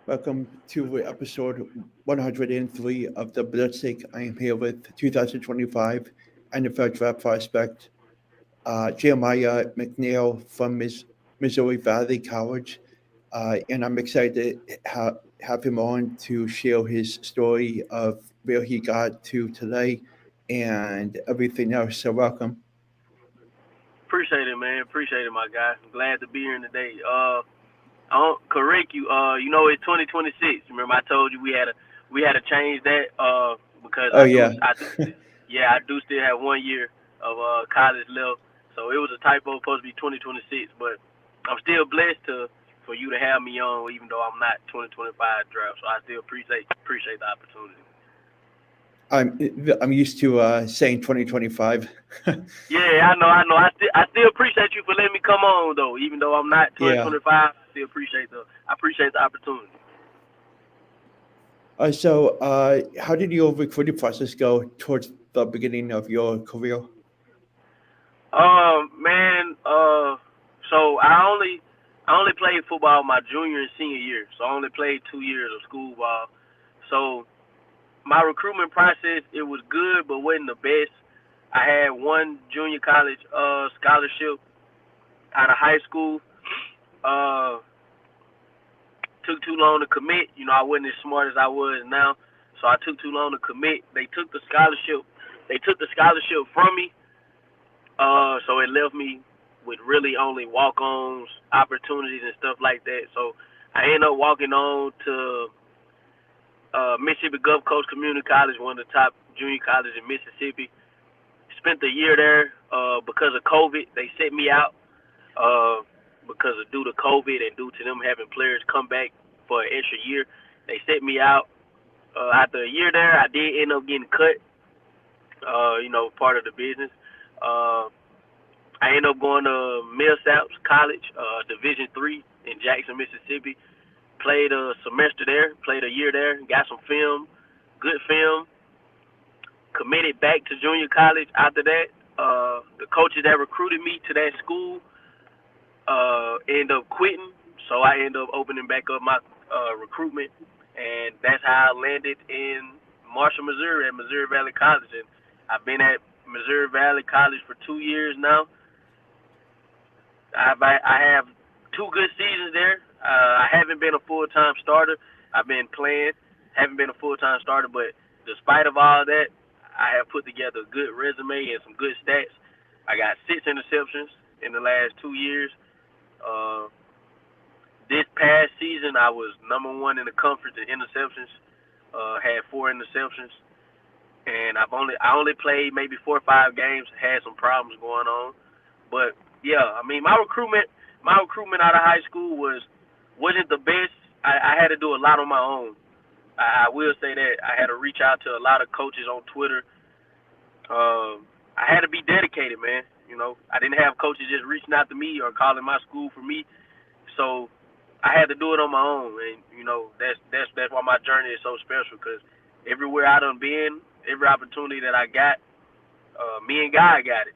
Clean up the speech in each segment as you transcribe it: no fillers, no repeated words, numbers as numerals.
Welcome to episode 103 of the Blitzig. I am here with 2025 NFL Draft prospect Jeremiah McNair from Missouri Valley College. And I'm excited to have him on to share his story of where he got to today and everything else. So, welcome. Appreciate it, man. Appreciate it, my guy. I'm glad to be here today. I don't correct you. It's 2026. Remember, I told you we had to change that. Because Oh, yeah. I do still have 1 year of college left. So it was a typo. Supposed to be 2026, but I'm still blessed for you to have me on, even though I'm not 2025 draft. So I still appreciate the opportunity. I'm used to saying 2025. Yeah, I know. I still appreciate you for letting me come on though, even though I'm not Yeah. 2025. I appreciate the opportunity. How did your recruiting process go towards the beginning of your career? Man, so I only played football my junior and senior year, so I only played 2 years of school ball. So my recruitment process, it was good, but wasn't the best. I had one junior college scholarship out of high school. Uh, Took too long to commit. I wasn't as smart as I was now, so I took too long to commit. They took the scholarship. They took the scholarship from me. So it left me with really only walk-ons, opportunities, and stuff like that. So I ended up walking on to Mississippi Gulf Coast Community College, one of the top junior colleges in Mississippi. Spent a year there because of COVID. They set me out uh, because of due to COVID and due to them having players come back for an extra year. They set me out. After a year there, I did end up getting cut. Part of the business. Uh, I ended up going to Millsaps College, Division III in Jackson, Mississippi. Played a semester there, played a year there, got some film, good film. Committed back to junior college after that. The coaches that recruited me to that school ended up quitting, so I ended up opening back up my recruitment, and that's how I landed in Marshall, Missouri, at Missouri Valley College. And I've been at Missouri Valley College for 2 years now. I have two good seasons there. I haven't been a full time starter. I've been playing. Haven't been a full time starter, but despite of all that, I have put together a good resume and some good stats. I got 6 interceptions in the last 2 years. Uh, this past season, I was number one in the conference in interceptions. Had 4 interceptions, and I only played maybe 4 or 5 games. Had some problems going on, but yeah, I mean my recruitment out of high school wasn't the best. I had to do a lot on my own. I will say that I had to reach out to a lot of coaches on Twitter. I had to be dedicated, man. I didn't have coaches just reaching out to me or calling my school for me. So I had to do it on my own, and that's why my journey is so special. Because everywhere I done been, every opportunity that I got, me and God got it.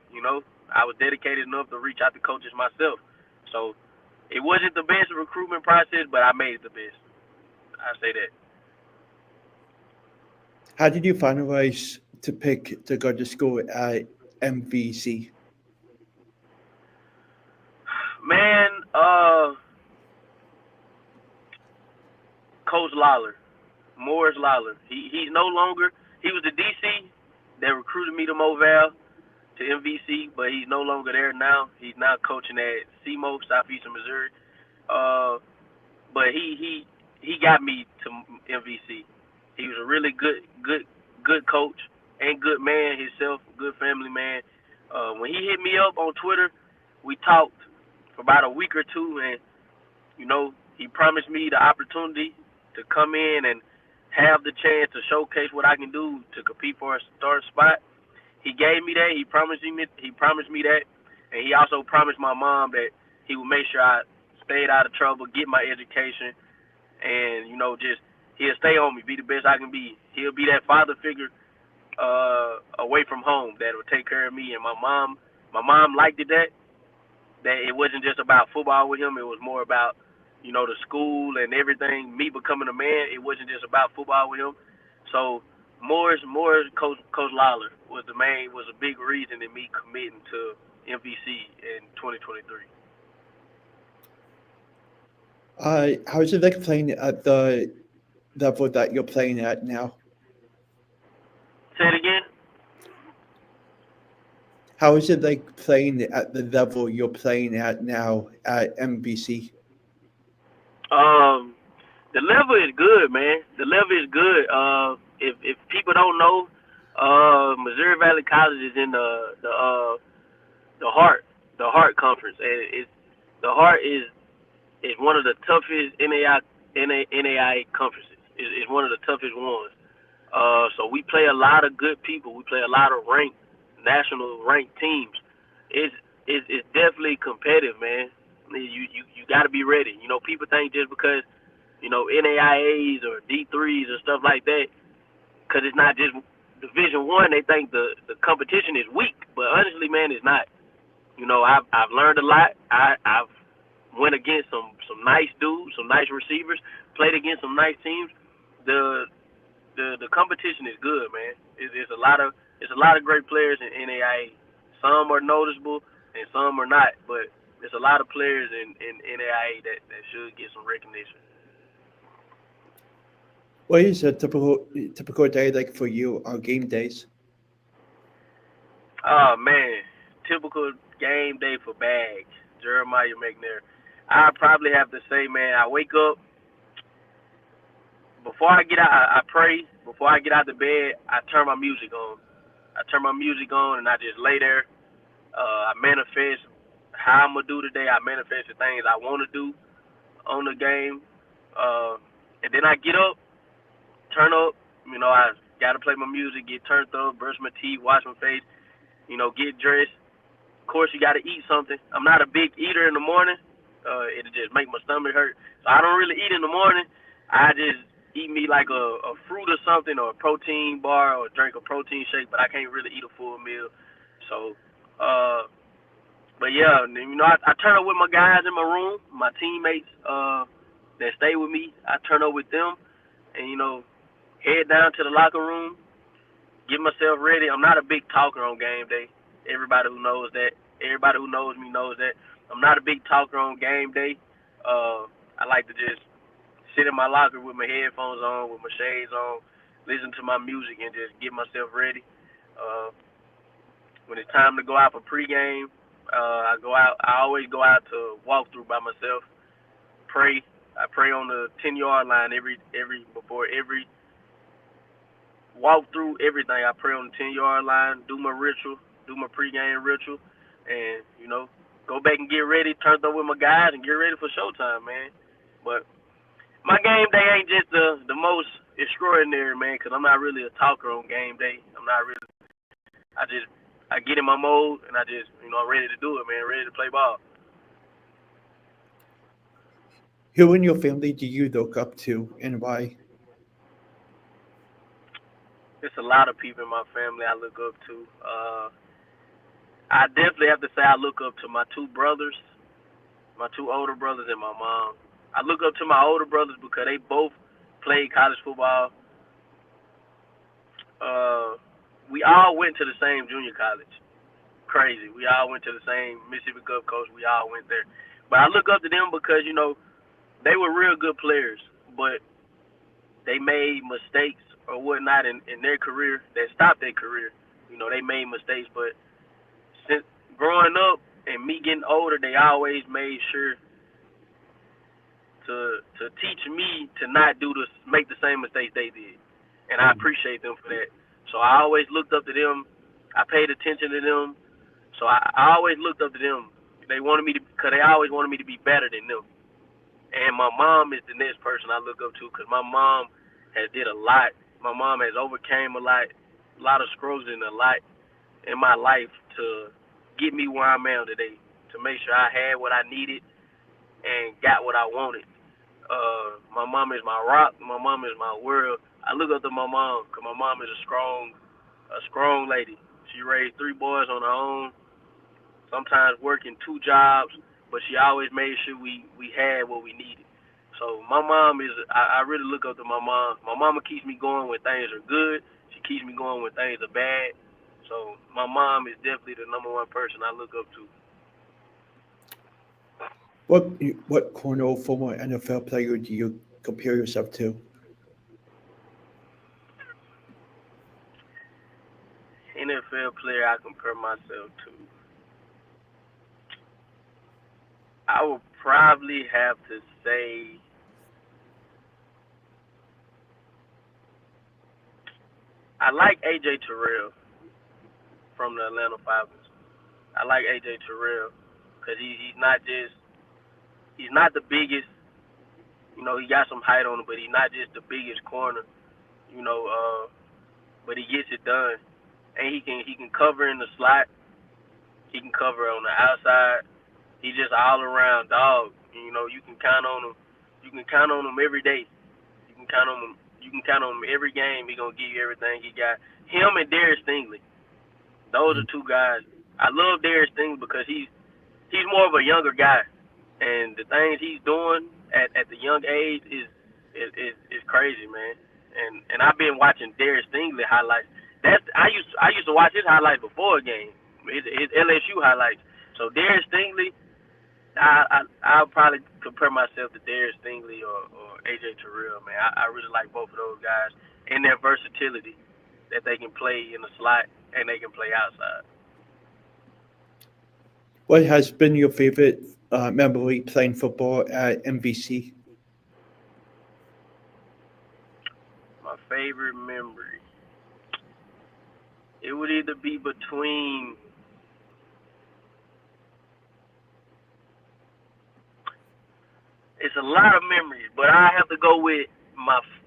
I was dedicated enough to reach out to coaches myself. So it wasn't the best recruitment process, but I made it the best. I say that. How did you finalize to pick to go to school at MVC? Man, Coach Lawler, Morris Lawler. He's no longer. He was the DC that recruited me to Moval to MVC, but he's no longer there now. He's now coaching at SEMO, Southeastern Missouri. Uh, but he got me to MVC. He was a really good coach and good man himself, good family man. When he hit me up on Twitter, we talked for about a week or two, and he promised me the opportunity to come in and have the chance to showcase what I can do to compete for a start spot. He gave me that. He promised me that, and he also promised my mom that he would make sure I stayed out of trouble, get my education, and just he'll stay on me, be the best I can be. He'll be that father figure away from home that will take care of me. And my mom liked it that it wasn't just about football with him. It was more about the school and everything, me becoming a man, it wasn't just about football with him. So Moore's Coach Lawler was a big reason in me committing to MVC in 2023. How is it like playing at the level that you're playing at now? Say it again. How is it like playing at the level you're playing at now at MBC? Um, the level is good, man. The level is good. If people don't know, Missouri Valley College is in the Heart Conference, and the Heart is one of the toughest NAI conferences. It's one of the toughest ones. So we play a lot of good people. We play a lot of national ranked teams. It's definitely competitive, man. You got to be ready. People think just because NAIAs or D3s or stuff like that, because it's not just Division One, they think the competition is weak. But honestly, man, it's not. I've learned a lot. I've went against some nice dudes, some nice receivers, played against some nice teams. The competition is good, man. It's a lot of great players in NAIA. Some are noticeable and some are not, but there's a lot of players in NAIA that should get some recognition. What is a typical day like for you on game days? Oh man, typical game day for Bags, Jeremiah McNair. I probably have to say, man, I wake up before I get out. I pray before I get out of bed. I turn my music on. And I just lay there. I manifest how I'm gonna do today. I manifest the things I want to do on the game, and then I get up, turn up. I gotta play my music, get turned up, brush my teeth, wash my face. Get dressed. Of course, you gotta eat something. I'm not a big eater in the morning. It'll just make my stomach hurt. So I don't really eat in the morning. I just eat me like a fruit or something, or a protein bar, or drink a protein shake. But I can't really eat a full meal. So, but yeah, I turn up with my guys in my room, my teammates that stay with me. I turn up with them, and head down to the locker room, get myself ready. I'm not a big talker on game day. Everybody who knows me knows that. I'm not a big talker on game day. I like to just sit in my locker with my headphones on, with my shades on, listen to my music, and just get myself ready. When it's time to go out for pregame, I go out. I always go out to walk through by myself. Pray. I pray on the 10-yard line before every walk through everything. I pray on the 10-yard line, do my ritual, do my pregame ritual, and go back and get ready, turn up with my guys, and get ready for showtime, man. But my game day ain't just the most extraordinary, man, because I'm not really a talker on game day. I'm not really. I get in my mode, and I just I'm ready to do it, man. Ready to play ball. Who in your family do you look up to and why? There's a lot of people in my family I look up to. I definitely have to say I look up to my two brothers, my two older brothers, and my mom. I look up to my older brothers because they both played college football. We all went to the same junior college. Crazy. We all went to the same Mississippi Gulf Coast. We all went there. But I look up to them because, they were real good players, but they made mistakes or whatnot in their career that stopped their career. They made mistakes, but since growing up and me getting older, they always made sure to teach me to not make the same mistakes they did, and I appreciate them for that. So I always looked up to them. I paid attention to them. So I always looked up to them. They wanted me to, because they always wanted me to be better than them. And my mom is the next person I look up to because my mom has did a lot. My mom has overcame a lot of struggles and a lot in my life to get me where I'm at today, to make sure I had what I needed and got what I wanted. My mom is my rock. My mom is my world. I look up to my mom because my mom is a strong lady. She raised 3 boys on her own, sometimes working 2 jobs, but she always made sure we had what we needed. So my mom is, I really look up to my mom. My mama keeps me going when things are good. She keeps me going when things are bad. So my mom is definitely the number one person I look up to. What corner former NFL player do you compare yourself to? NFL player I compare myself to. I would probably have to say I like AJ Terrell from the Atlanta Falcons. I like AJ Terrell because he's not the biggest. You know, he got some height on him, but he's not just the biggest corner. You know, but he gets it done, and he can cover in the slot. He can cover on the outside. He's just all around dog. You know, you can count on him. You can count on him every day. You can count on him. You can count on him every game. He gonna give you everything he got. Him and Darius Stingley. Those are two guys. I love Darius Stingley because he's more of a younger guy, and the things he's doing at the young age is crazy, man. And I've been watching Darius Stingley highlights. I used to watch his highlights before a game, his LSU highlights. So Darius Stingley, I'll probably compare myself to Darius Stingley or AJ Terrell, man. I really like both of those guys and their versatility that they can play in the slot and they can play outside. What has been your favorite memory playing football at MVC? My favorite memory, it would either be between it's a lot of memories, but I have to go with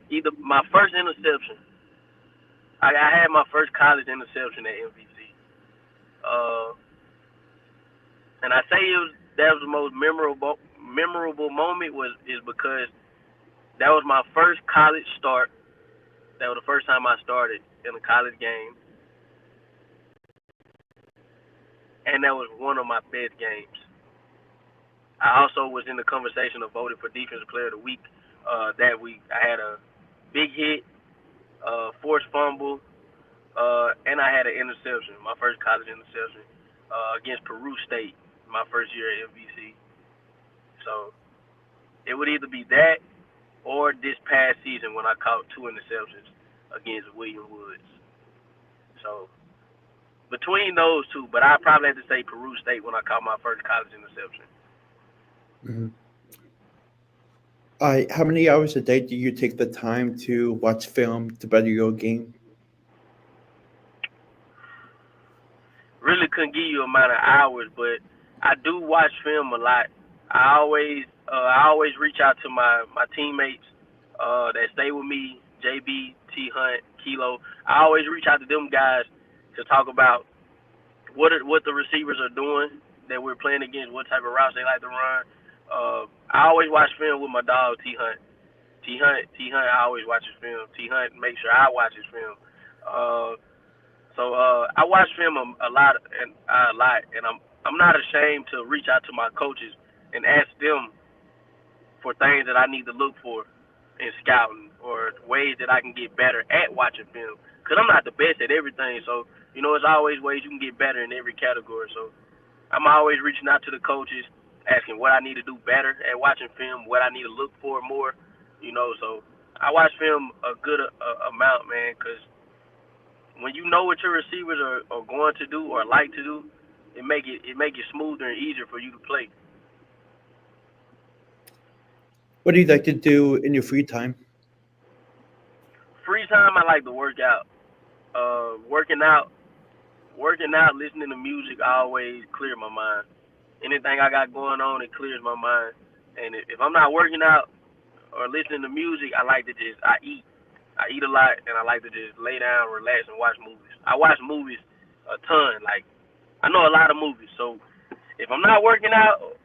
either my first interception. I had my first college interception at MVC, and I say that was the most memorable moment is because that was my first college start. That was the first time I started in a college game, and that was one of my best games. I also was in the conversation of voted for Defensive Player of the Week that week. I had a big hit, forced fumble, and I had an interception, my first college interception against Peru State, my first year at MVC. So it would either be that or this past season when I caught two interceptions against William Woods. So between those two, but I probably have to say Peru State when I caught my first college interception. Mm-hmm. How many hours a day do you take the time to watch film to better your game? Really couldn't give you amount of hours, but I do watch film a lot. I always reach out to my teammates that stay with me, JB, T Hunt, Kilo. I always reach out to them guys to talk about what the receivers are doing that we're playing against, what type of routes they like to run. I always watch film with my dog T Hunt. T Hunt. I always watch his film. T Hunt make sure I watch his film. So I watch film a lot, and I'm not ashamed to reach out to my coaches and ask them for things that I need to look for in scouting or ways that I can get better at watching film. Because I'm not the best at everything, so you know, there's always ways you can get better in every category. So I'm always reaching out to the coaches, asking what I need to do better at watching film, what I need to look for more. You know, so I watch film a good amount, man, because when you know what your receivers are going to do or like to do, it make it smoother and easier for you to play. What do you like to do in your free time? Free time, I like to work out. Working out, listening to music always clear my mind. Anything I got going on, it clears my mind. And if I'm not working out or listening to music, I eat. I eat a lot, and I like to just lay down, relax, and watch movies. I watch movies a ton. Like, I know a lot of movies. So if I'm not working out,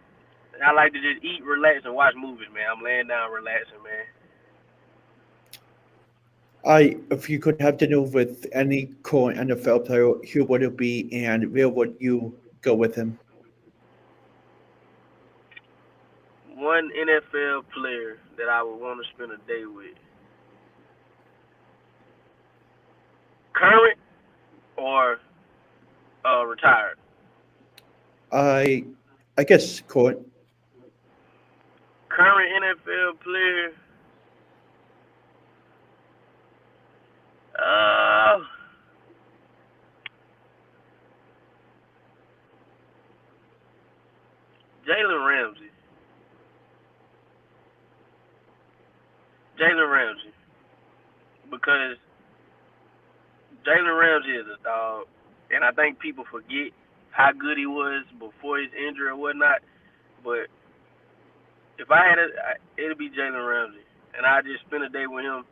I like to just eat, relax, and watch movies, man. I'm laying down, relaxing, man. If you could have dinner with any current NFL player, who would it be, and where would you go with him? one NFL player that I would want to spend a day with. Current or retired? I guess Court. Current NFL player. Uh, Jalen Ramsey. Jalen Ramsey. Because Jalen Ramsey is a dog, and I think people forget how good he was before his injury or whatnot. But if I had it, it'd be Jalen Ramsey, and I just spend a day with him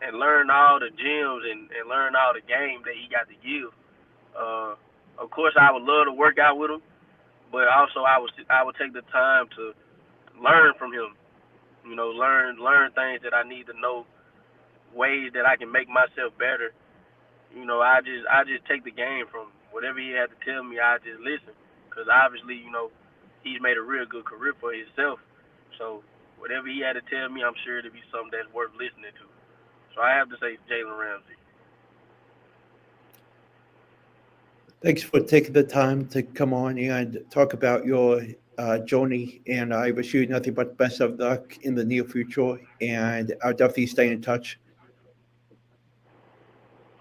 and learn all the gems and learn all the game that he got to give. Of course, I would love to work out with him, but also I would take the time to learn from him. You know, learn things that I need to know, ways that I can make myself better. You know, I just take the game from him. Whatever he had to tell me, I just listen, because obviously, you know, he's made a real good career for himself. So whatever he had to tell me, I'm sure it'll be something that's worth listening to. So I have to say Jalen Ramsey. Thanks for taking the time to come on and talk about your journey. And I wish you nothing but best of luck in the near future. And I'll definitely stay in touch.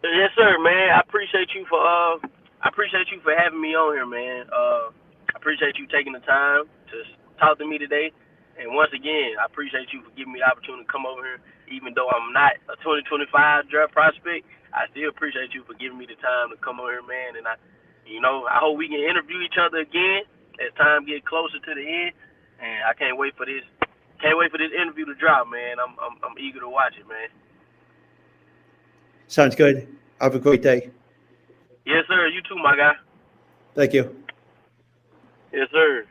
Yes, sir, man. I appreciate you for having me on here, man. I appreciate you taking the time to talk to me today. And once again, I appreciate you for giving me the opportunity to come over here. Even though I'm not a 2025 draft prospect, I still appreciate you for giving me the time to come over here, man. And I hope we can interview each other again as time gets closer to the end. And I can't wait for this. Can't wait for this interview to drop, man. I'm eager to watch it, man. Sounds good. Have a great day. Yes, sir. You too, my guy. Thank you. Yes, sir.